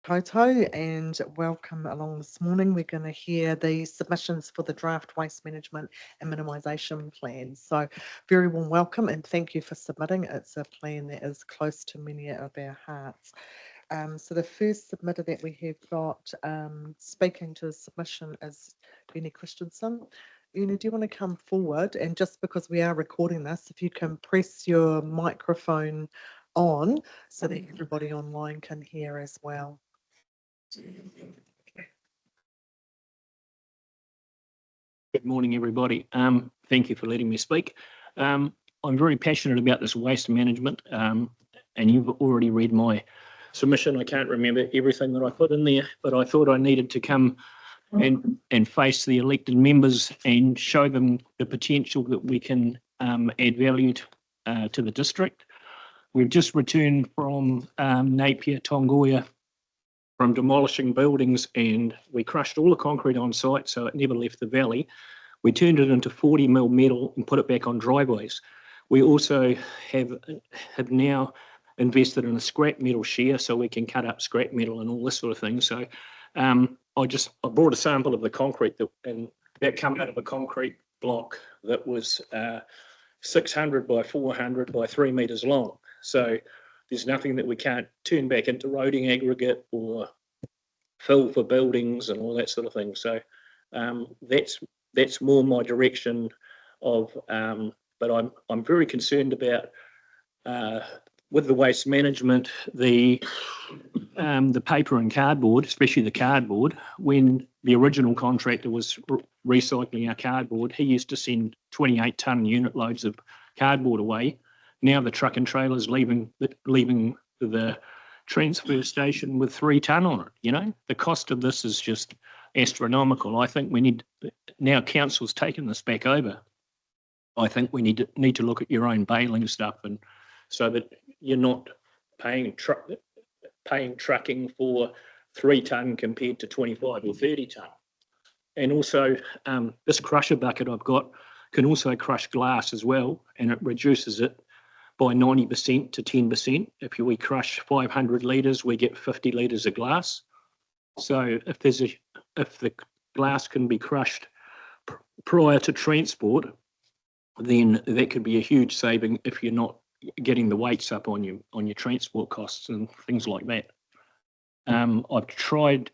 Koto, and welcome along this morning. We're going to hear the submissions for the draft waste management and minimisation plan. So, very warm welcome and thank you for submitting. It's a plan that is close to many of our hearts. So, the first submitter that we have got speaking to the submission is Uni Christensen. Uni, do you want to come forward? And just because we are recording this, if you can press your microphone on so that everybody online can hear as well. Good morning, everybody. Thank you for letting me speak. I'm very passionate about this waste management, and you've already read my submission. I can't remember everything that I put in there, but I thought I needed to come and face the elected members and show them the potential that we can add value to the district. We've just returned from Napier, Tongoia, from demolishing buildings, and we crushed all the concrete on site so it never left the valley. We turned it into 40 mil metal and put it back on driveways. We also have now invested in a scrap metal shear so we can cut up scrap metal and all this sort of thing. So I brought a sample of the concrete and that came out of a concrete block that was 600 by 400 by 3 meters long. So there's nothing that we can't turn back into roading aggregate or fill for buildings and all that sort of thing. So that's more my direction of. But I'm very concerned about with the waste management, the paper and cardboard, especially the cardboard. When the original contractor was recycling our cardboard, he used to send 28-ton unit loads of cardboard away. Now the truck and trailer's leaving the transfer station with 3 ton on it. You know, the cost of this is just astronomical. I think we need, now council's taken this back over. I think we need to look at your own baling stuff, and so that you're not paying trucking for 3 ton compared to 25 or 30 ton. And also this crusher bucket I've got can also crush glass as well, and it reduces it by 90% to 10%. If we crush 500 litres, we get 50 litres of glass. So if the glass can be crushed prior to transport, then that could be a huge saving if you're not getting the weights up on your transport costs and things like that. I've tried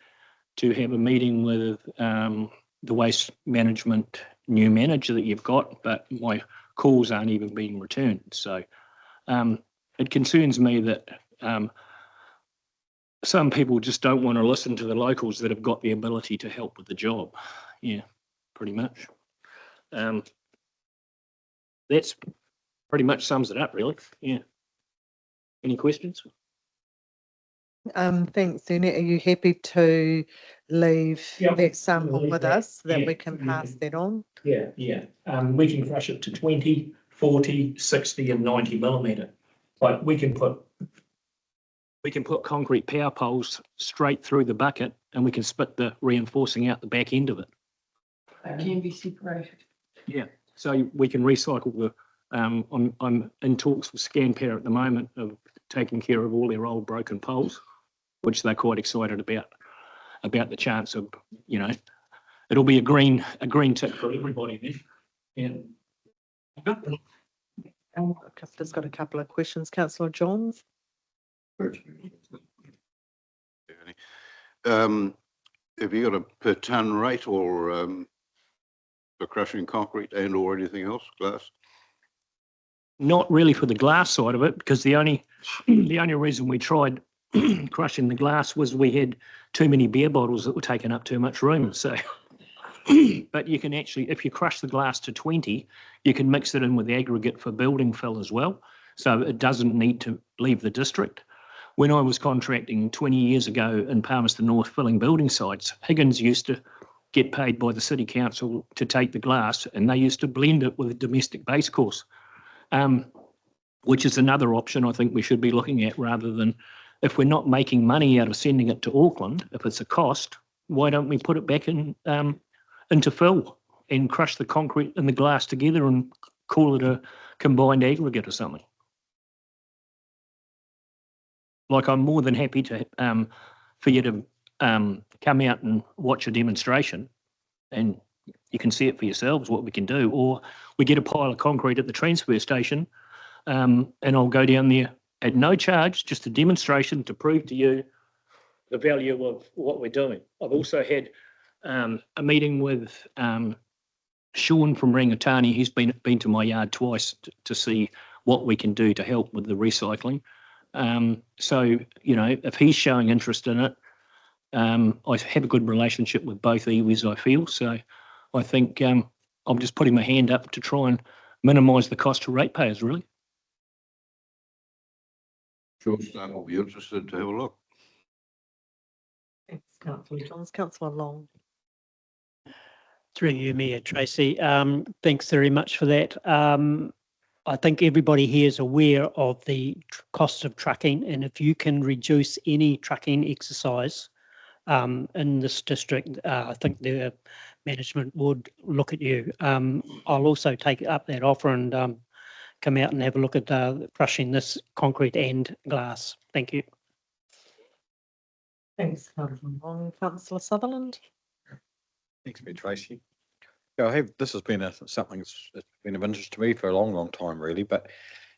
to have a meeting with the waste management new manager that you've got, but my calls aren't even being returned. So it concerns me that some people just don't want to listen to the locals that have got the ability to help with the job. Yeah, pretty much. That's pretty much sums it up, really. Yeah. Any questions? Thanks, Uni. Are you happy to leave that sample with us so that we can pass that on? Yeah. We can crush it to 20, 40, 60 and 90 millimetre. But we can put concrete power poles straight through the bucket and we can spit the reinforcing out the back end of it. It can be separated. Yeah, so we can recycle the, I'm in talks with Scanpower at the moment of taking care of all their old broken poles, which they're quite excited about the chance of, you know, it'll be a green tick for everybody then. Yeah. I've just got a couple of questions. Councillor Johns? Have you got a per tonne rate or for crushing concrete and or anything else, glass? Not really for the glass side of it, because the only reason we tried crushing the glass was we had too many beer bottles that were taking up too much room. So, but you can actually, if you crush the glass to 20, you can mix it in with aggregate for building fill as well. So it doesn't need to leave the district. When I was contracting 20 years ago in Palmerston North filling building sites, Higgins used to get paid by the city council to take the glass, and they used to blend it with a domestic base course, which is another option I think we should be looking at, rather than, if we're not making money out of sending it to Auckland, if it's a cost, why don't we put it back in into fill and crush the concrete and the glass together and call it a combined aggregate or something? Like, I'm more than happy to for you to come out and watch a demonstration, and you can see it for yourselves what we can do. Or we get a pile of concrete at the transfer station, and I'll go down there at no charge, just a demonstration to prove to you the value of what we're doing. I've also had a meeting with Sean from Rangatani. He's been to my yard twice to see what we can do to help with the recycling. So, you know, if he's showing interest in it, I have a good relationship with both iwis, I feel. So I think I'm just putting my hand up to try and minimise the cost to ratepayers, really. Sure, staff will be interested to have a look. Thanks, Councillor Johns. Councillor Long. Through you, Mayor Tracy. Thanks very much for that. I think everybody here is aware of the cost of trucking, and if you can reduce any trucking exercise in this district, I think the management would look at you. I'll also take up that offer and come out and have a look at crushing this concrete and glass. Thank you. Thanks, Councillor Long. Councillor Sutherland. Thanks, Mayor Tracy. Yeah, this has been something that's been of interest to me for a long time, really. But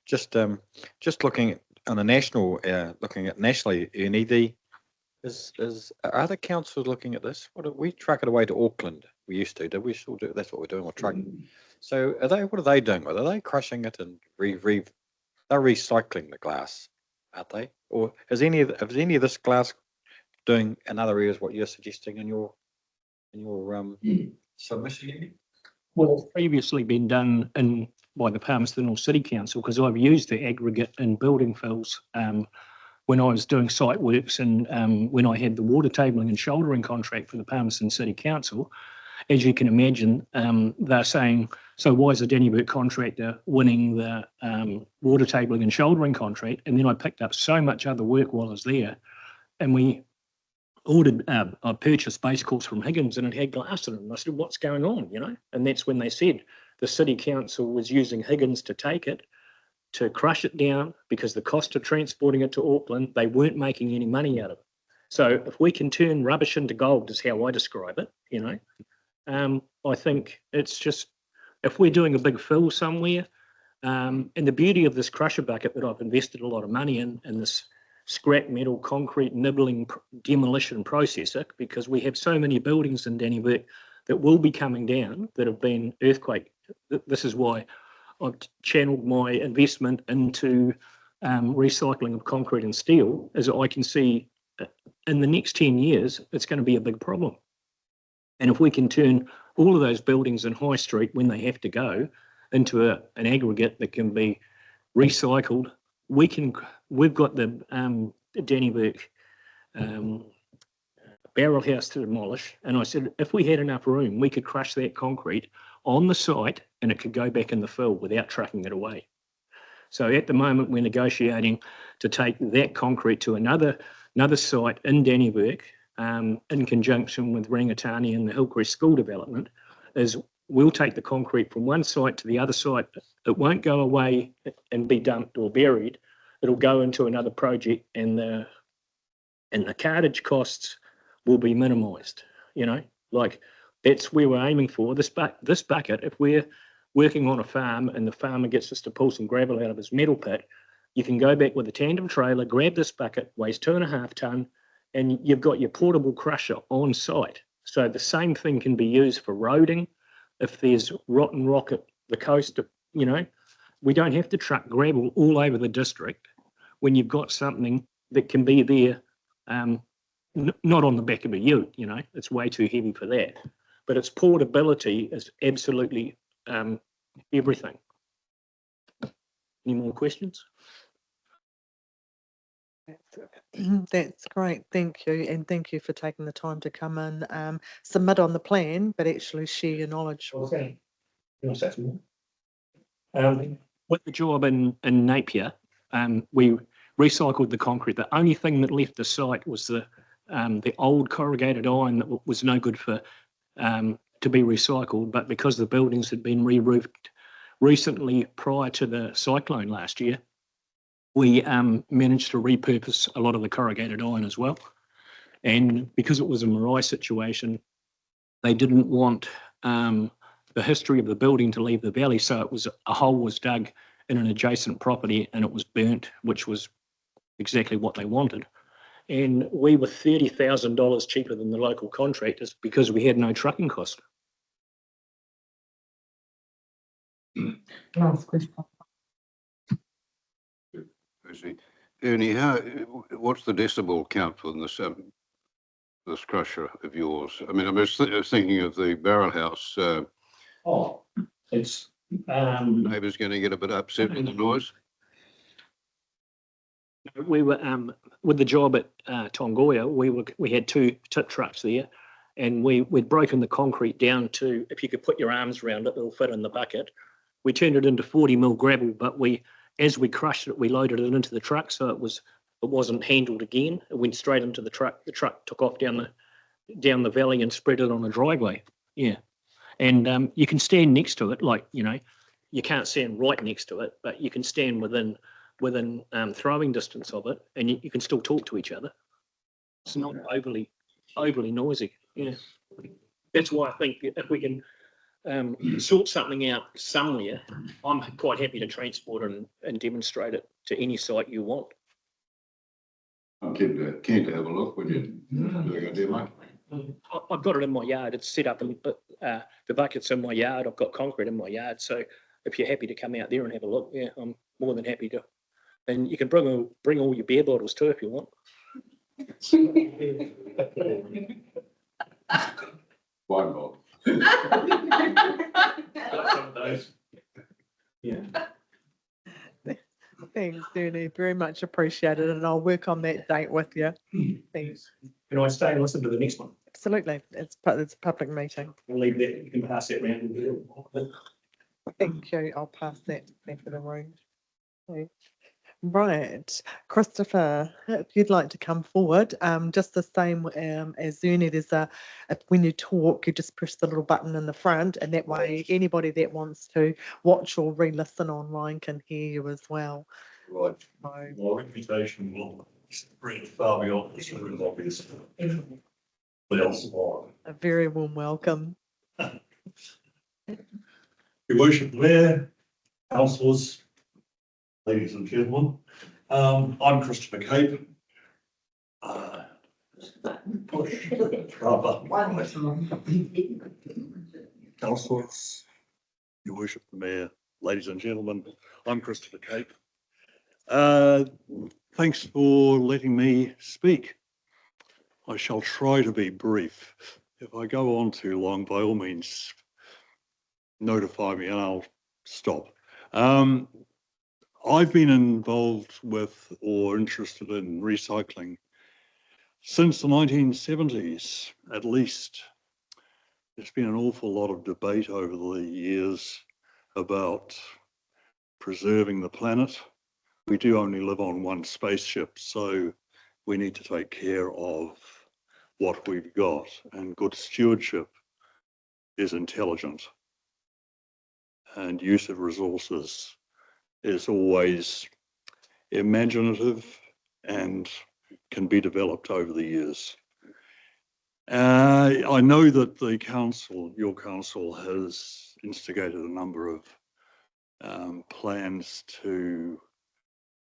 just looking at on a national, looking at nationally, NED, is are other councils looking at this? We truck it away to Auckland? We used to. Did we still do? That's what we're doing. We're trucking. So what are they doing with it? Are they crushing it and they're recycling the glass, aren't they? Or is any of this glass doing in other areas what you're suggesting in your submission? Well, it's previously been done by the Palmerston North City Council, because I've used the aggregate in building fills when I was doing site works and when I had the water tabling and shouldering contract for the Palmerston City Council. As you can imagine, they're saying, so why is a Dannevirke contractor winning the water tabling and shouldering contract? And then I picked up so much other work while I was there, and we ordered, I purchased base course from Higgins, and it had glass in it. And I said, what's going on, you know? And that's when they said the City Council was using Higgins to take it, to crush it down, because the cost of transporting it to Auckland, they weren't making any money out of it. So if we can turn rubbish into gold, is how I describe it, you know? I think it's just, if we're doing a big fill somewhere, and the beauty of this crusher bucket that I've invested a lot of money in this scrap metal concrete nibbling demolition processor, because we have so many buildings in Dannevirke that will be coming down that have been earthquake. This is why I've channeled my investment into recycling of concrete and steel, as I can see in the next 10 years, it's going to be a big problem. And if we can turn all of those buildings in High Street when they have to go into an aggregate that can be recycled, we've got the Dannevirke barrel house to demolish. And I said, if we had enough room, we could crush that concrete on the site and it could go back in the fill without trucking it away. So at the moment, we're negotiating to take that concrete to another site in Dannevirke, in conjunction with Rangatani and the Hillcrest School Development, is we'll take the concrete from one site to the other site. It won't go away and be dumped or buried. It'll go into another project, and the cartage costs will be minimised. You know, like that's where we're aiming for. This bucket, if we're working on a farm and the farmer gets us to pull some gravel out of his metal pit, you can go back with a tandem trailer, grab this bucket, weighs 2.5 tonne, and you've got your portable crusher on site. So the same thing can be used for roading. If there's rotten rock at the coast, you know, we don't have to truck gravel all over the district when you've got something that can be there, not on the back of a ute, you know, it's way too heavy for that. But its portability is absolutely everything. Any more questions? That's great, thank you, and thank you for taking the time to come and submit on the plan, but actually share your knowledge. Okay. With the job in Napier, we recycled the concrete. The only thing that left the site was the old corrugated iron that was no good for to be recycled, but because the buildings had been re-roofed recently prior to the cyclone last year, we managed to repurpose a lot of the corrugated iron as well. And because it was a marae situation, they didn't want the history of the building to leave the valley. So it was a hole was dug in an adjacent property and it was burnt, which was exactly what they wanted. And we were $30,000 cheaper than the local contractors because we had no trucking cost. Last question. Tracy. Ernie, what's the decibel count for this crusher of yours? I mean, I was thinking of the barrel house. Oh, it's Neighbours going to get a bit upset with the noise. we were with the job at Tongoya, we had 2 tip trucks there, and we'd broken the concrete down to, if you could put your arms around it, it'll fit in the bucket. We turned it into 40 mil gravel, but as we crushed it, we loaded it into the truck, so it wasn't handled again. It went straight into the truck. The truck took off down the valley and spread it on a driveway. Yeah, and you can stand next to it, like, you know, you can't stand right next to it, but you can stand within throwing distance of it, and you can still talk to each other. It's not overly noisy. Yeah, that's why I think if we can sort something out somewhere, I'm quite happy to transport it and demonstrate it to any site you want. I'm keen to have a look when you're doing a demo. I've got it in my yard. It's set up, and the bucket's in my yard. I've got concrete in my yard. So if you're happy to come out there and have a look, yeah, I'm more than happy to. And you can bring all your beer bottles too if you want. Wine bottle. Yeah. Thanks, Ernie. Very much appreciated, and I'll work on that date with you. Thanks. Can I stay and listen to the next one? Absolutely. It's a public meeting. We'll leave that. You can pass that round. Thank you. I'll pass that back to the room. Okay. Right, Christopher, if you'd like to come forward, just the same as Ernie, when you talk, you just push the little button in the front, and that way anybody that wants to watch or re-listen online can hear you as well. Right, So, my reputation will spread far beyond this room, obviously. But else, a very warm welcome. Your worship, Mayor, councillors, ladies and gentlemen, I'm Christopher Cape. Push, rubber. Councillors, your worship, the Mayor, ladies and gentlemen, I'm Christopher Cape. Thanks for letting me speak. I shall try to be brief. If I go on too long, by all means, notify me and I'll stop. I've been involved with or interested in recycling since the 1970s, at least. There's been an awful lot of debate over the years about preserving the planet. We do only live on one spaceship, so we need to take care of what we've got, and good stewardship is intelligent, and use of resources is always imaginative and can be developed over the years. I know that the council, your council, has instigated a number of plans to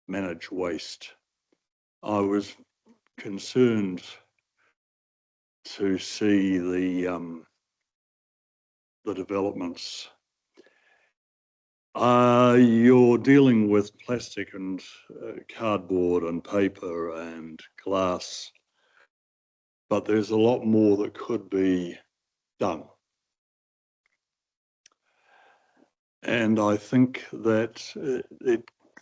manage waste. I was concerned to see the developments. You're dealing with plastic and cardboard and paper and glass, but there's a lot more that could be done. And I think that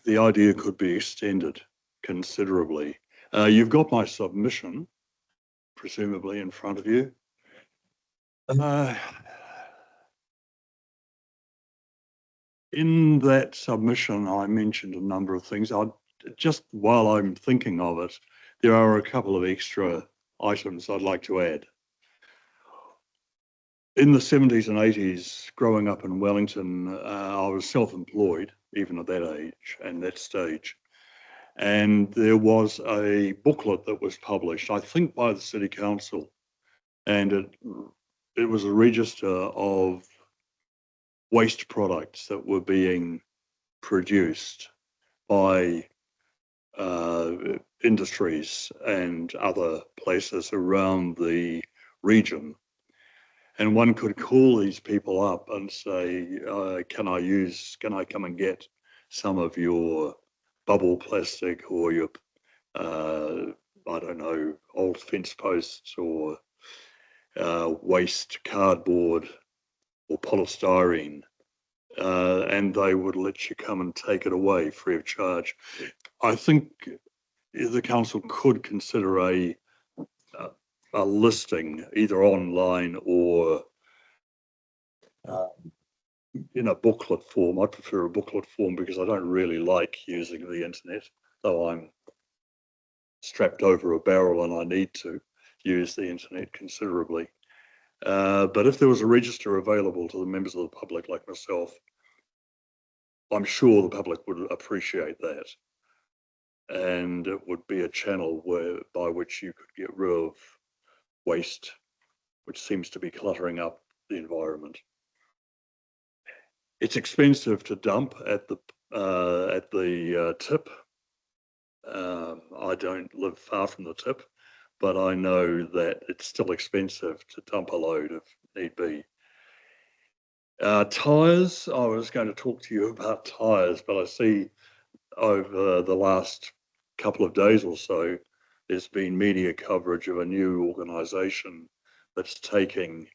the idea could be extended considerably. You've got my submission, presumably in front of you. In that submission, I mentioned a number of things. Just while I'm thinking of it, there are a couple of extra items I'd like to add. In the 70s and 80s, growing up in Wellington, I was self-employed, even at that age and that stage. And there was a booklet that was published, I think by the City Council, and it was a register of waste products that were being produced by industries and other places around the region. And one could call these people up and say, can I come and get some of your bubble plastic or your, I don't know, old fence posts or waste cardboard or polystyrene, and they would let you come and take it away free of charge. I think the council could consider a listing either online or in a booklet form. I prefer a booklet form because I don't really like using the internet, though I'm strapped over a barrel and I need to use the internet considerably. But if there was a register available to the members of the public like myself, I'm sure the public would appreciate that. And it would be a channel by which you could get rid of waste, which seems to be cluttering up the environment. It's expensive to dump at the tip. I don't live far from the tip, but I know that it's still expensive to dump a load if need be. Tyres, I was going to talk to you about tyres, but I see over the last couple of days or so, there's been media coverage of a new organisation that's taking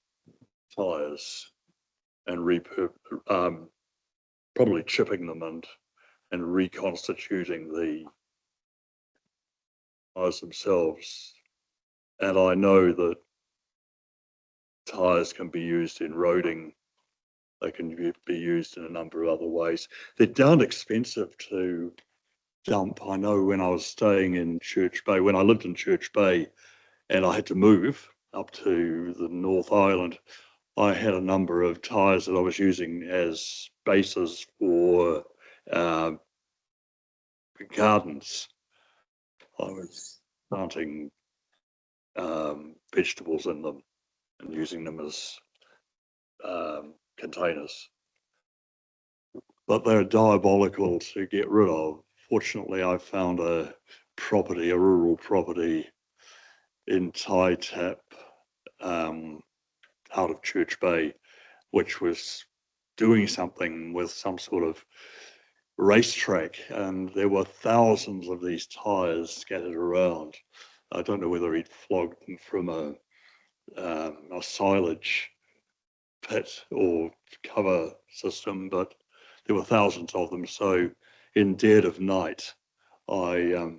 tyres and probably chipping them and reconstituting the tyres themselves. And I know that tyres can be used in roading. They can be used in a number of other ways. They're darn expensive to dump. I know when I was staying in Church Bay, when I lived in Church Bay and I had to move up to the North Island, I had a number of tyres that I was using as bases for gardens. I was planting vegetables in them and using them as containers. But they're diabolical to get rid of. Fortunately, I found a rural property in Tai Tap, out of Church Bay, which was doing something with some sort of racetrack, and there were thousands of these tyres scattered around. I don't know whether he'd flogged them from a silage pit or cover system, but there were thousands of them. So in dead of night, I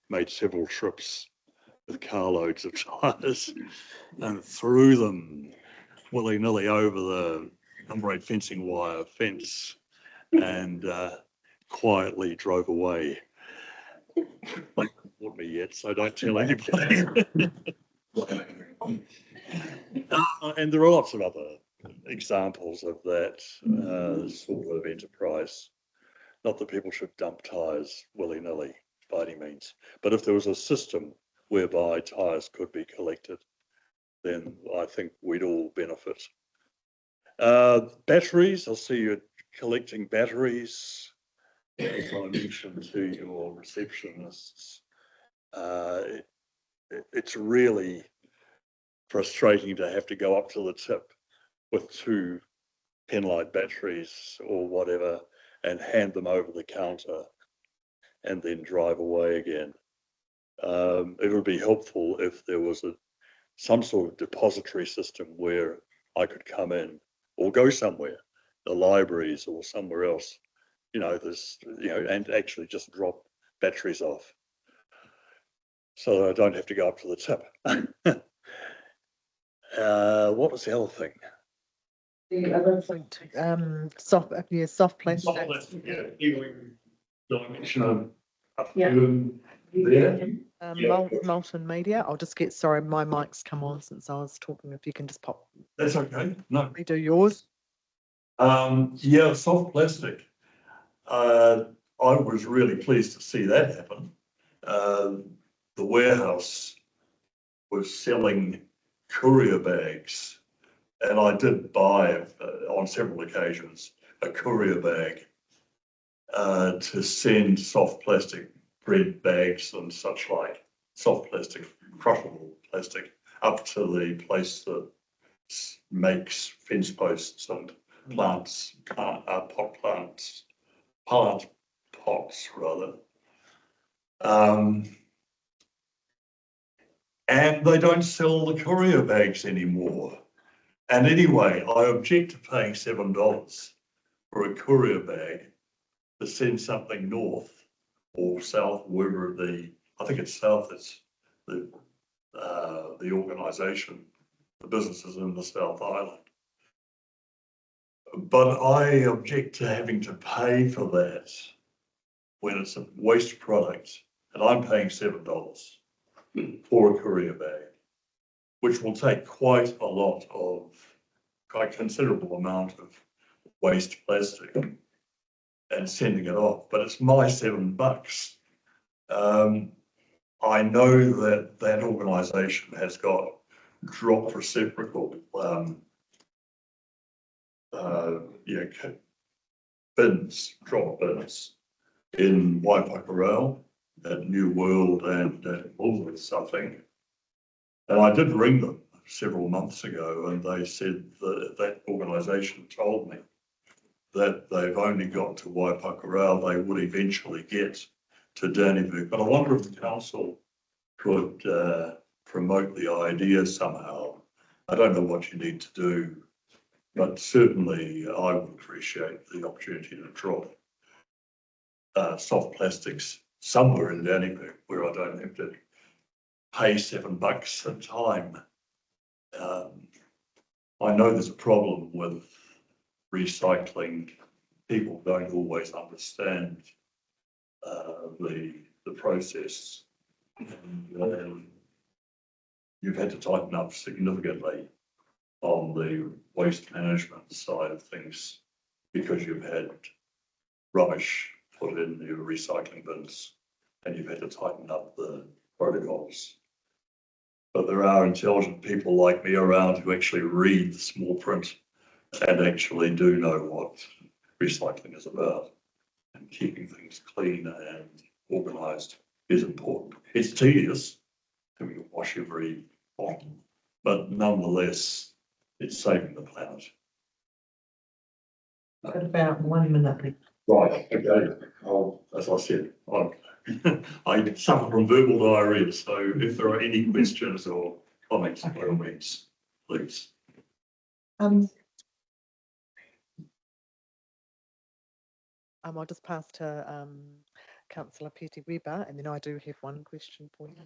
made several trips with carloads of tyres and threw them willy-nilly over the number 8 fencing wire fence and quietly drove away. They haven't caught me yet, so don't tell anybody. And there are lots of other examples of that sort of enterprise. Not that people should dump tyres willy-nilly by any means, but if there was a system whereby tyres could be collected, then I think we'd all benefit. Batteries, I'll see you collecting batteries. As I mentioned to your receptionists, it's really frustrating to have to go up to the tip with 2 Penlight batteries or whatever and hand them over the counter and then drive away again. It would be helpful if there was some sort of depository system where I could come in or go somewhere, the libraries or somewhere else, and actually just drop batteries off so that I don't have to go up to the tip. What was the other thing? The other thing, soft plastic. Dimension of Yeah. there. Molten media. I'll just get, sorry, my mic's come on since I was talking. If you can just That's okay. No. redo yours. Yeah, soft plastic. I was really pleased to see that happen. The warehouse was selling courier bags, and I did buy on several occasions a courier bag to send soft plastic bread bags and such like, soft plastic, crushable plastic, up to the place that makes fence posts and plants, plant pots rather. And they don't sell the courier bags anymore. And anyway, I object to paying $7 for a courier bag to send something north or south, wherever I think it's south, it's the organisation, the businesses in the South Island. But I object to having to pay for that when it's a waste product, and I'm paying $7 for a courier bag, which will take quite considerable amount of waste plastic and sending it off, but it's my $7. I know that that organisation has got drop reciprocal drop bins in Waipakarau, at New World and at Woolworths, I think. And I did ring them several months ago, and they said that organisation told me that they've only got to Waipakarau, they would eventually get to Dannevirke. But I wonder if the council could promote the idea somehow. I don't know what you need to do, but certainly I would appreciate the opportunity to drop soft plastics somewhere in Dannevirke where I don't have to pay $7 a time. I know there's a problem with recycling. People don't always understand the process. And, you've had to tighten up significantly on the waste management side of things because you've had rubbish put in your recycling bins and you've had to tighten up the protocols. But there are intelligent people like me around who actually read the small print and actually do know what recycling is about. And keeping things clean and organised is important. It's tedious having to wash every bottle, but nonetheless, it's saving the planet. Got about 1 minute. Right, okay. As I said, I suffer from verbal diarrhea, so if there are any questions or comments, by all means, please. I'll just pass to Councillor Petty Weber, and then I do have one question for you.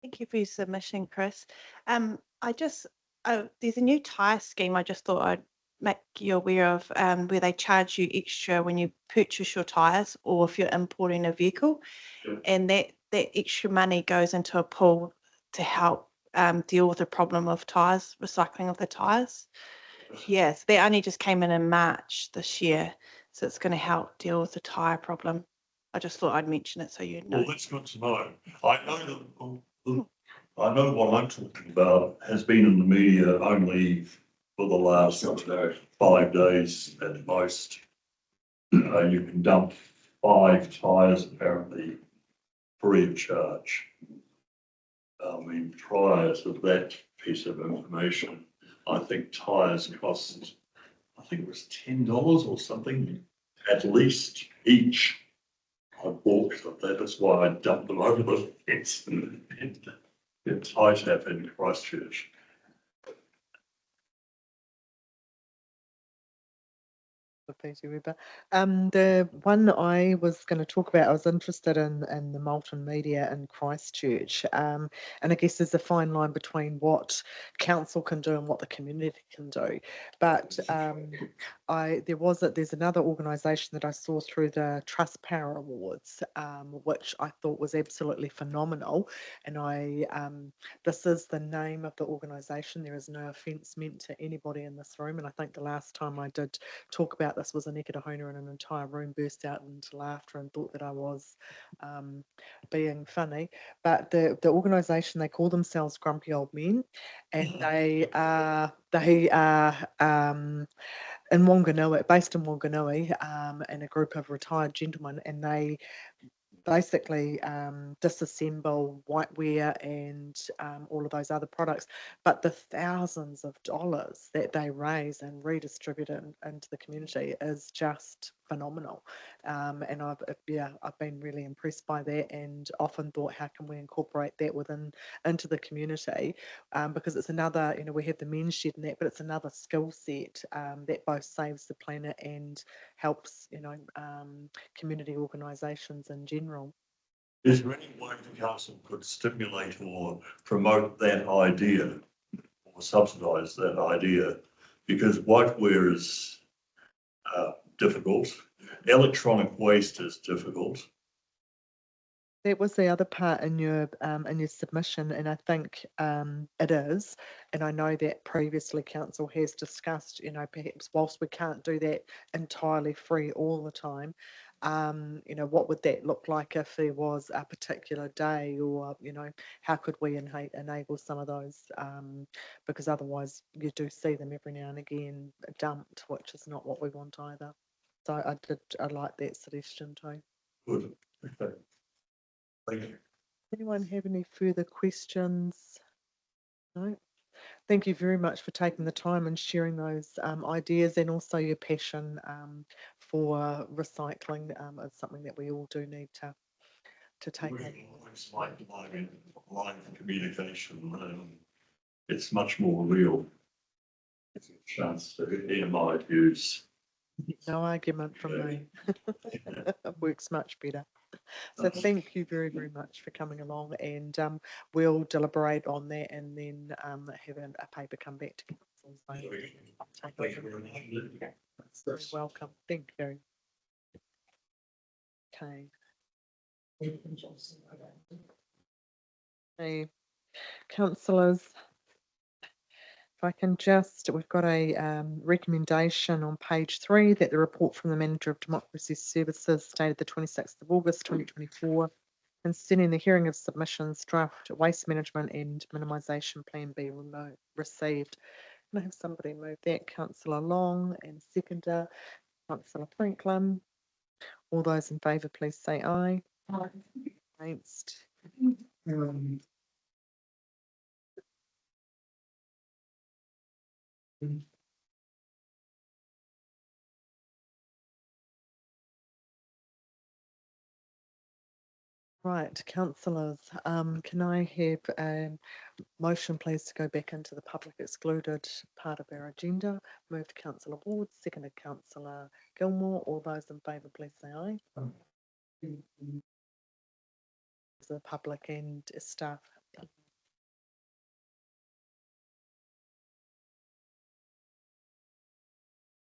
Thank you for your submission, Chris. There's a new tyre scheme I just thought I'd make you aware of, where they charge you extra when you purchase your tyres or if you're importing a vehicle. Yeah. And that extra money goes into a pool to help deal with the problem of tyres, recycling of the tyres. Yes, they only just came in March this year, so it's going to help deal with the tyre problem. I just thought I'd mention it so you know. Well, that's good to know. I know what I'm talking about has been in the media only for the last 5 days at most. You can dump 5 tyres apparently free of charge. I mean, prior to that piece of information, I think tyres cost, I think it was $10 or something, at least each. I balked at that. That's why I dumped them over the fence in Tytap in Christchurch. Petty Weber. The one I was going to talk about, I was interested in the Molten Media in Christchurch. And I guess there's a fine line between what council can do and what the community can do. But there's another organisation that I saw through the Trust Power Awards, which I thought was absolutely phenomenal. And this is the name of the organisation. There is no offence meant to anybody in this room. And I think the last time I did talk about this was Aneka Tahona, and an entire room burst out into laughter and thought that I was being funny. But the organisation, they call themselves Grumpy Old Men, and they are in Wanganui, based in Wanganui, and a group of retired gentlemen, and they basically disassemble whiteware and all of those other products. But the thousands of dollars that they raise and redistribute it into the community is just phenomenal. And I've been really impressed by that, and often thought, how can we incorporate that into the community? Because it's another, we have the men's shed and that, but it's another skill set that both saves the planet and helps, community organisations in general. Is there any way the council could stimulate or promote that idea or subsidise that idea? Because whiteware is difficult, electronic waste is difficult. That was the other part in your submission, and I think it is. And I know that previously council has discussed, perhaps whilst we can't do that entirely free all the time, what would that look like if there was a particular day, or how could we enable some of those? Because otherwise, you do see them every now and again dumped, which is not what we want either. So I like that suggestion too. Good. Okay. Thank you. Anyone have any further questions? No? Thank you very much for taking the time and sharing those ideas, and also your passion for recycling. It's something that we all do need to take on. It's like live communication. It's much more real. It's a chance to hear my views. No argument from me. It works much better. So thank you very, very much for coming along, and we'll deliberate on that, and then have a paper come back to council. So Thank you very much. you're welcome. Thank you. Okay. Hey, councillors, if I can we've got a recommendation on page 3 that the report from the Manager of Democracy Services dated the 26th of August 2024 concerning the hearing of submissions, draft waste management and minimisation plan be received. Can I have somebody move that? Councillor Long, and seconder, Councillor Franklin. All those in favour, please say aye. Aye. Against. Right, councillors, can I have a motion, please, to go back into the public excluded part of our agenda? Moved Councillor Ward, seconded Councillor Gilmore. All those in favour, please say aye. The public and staff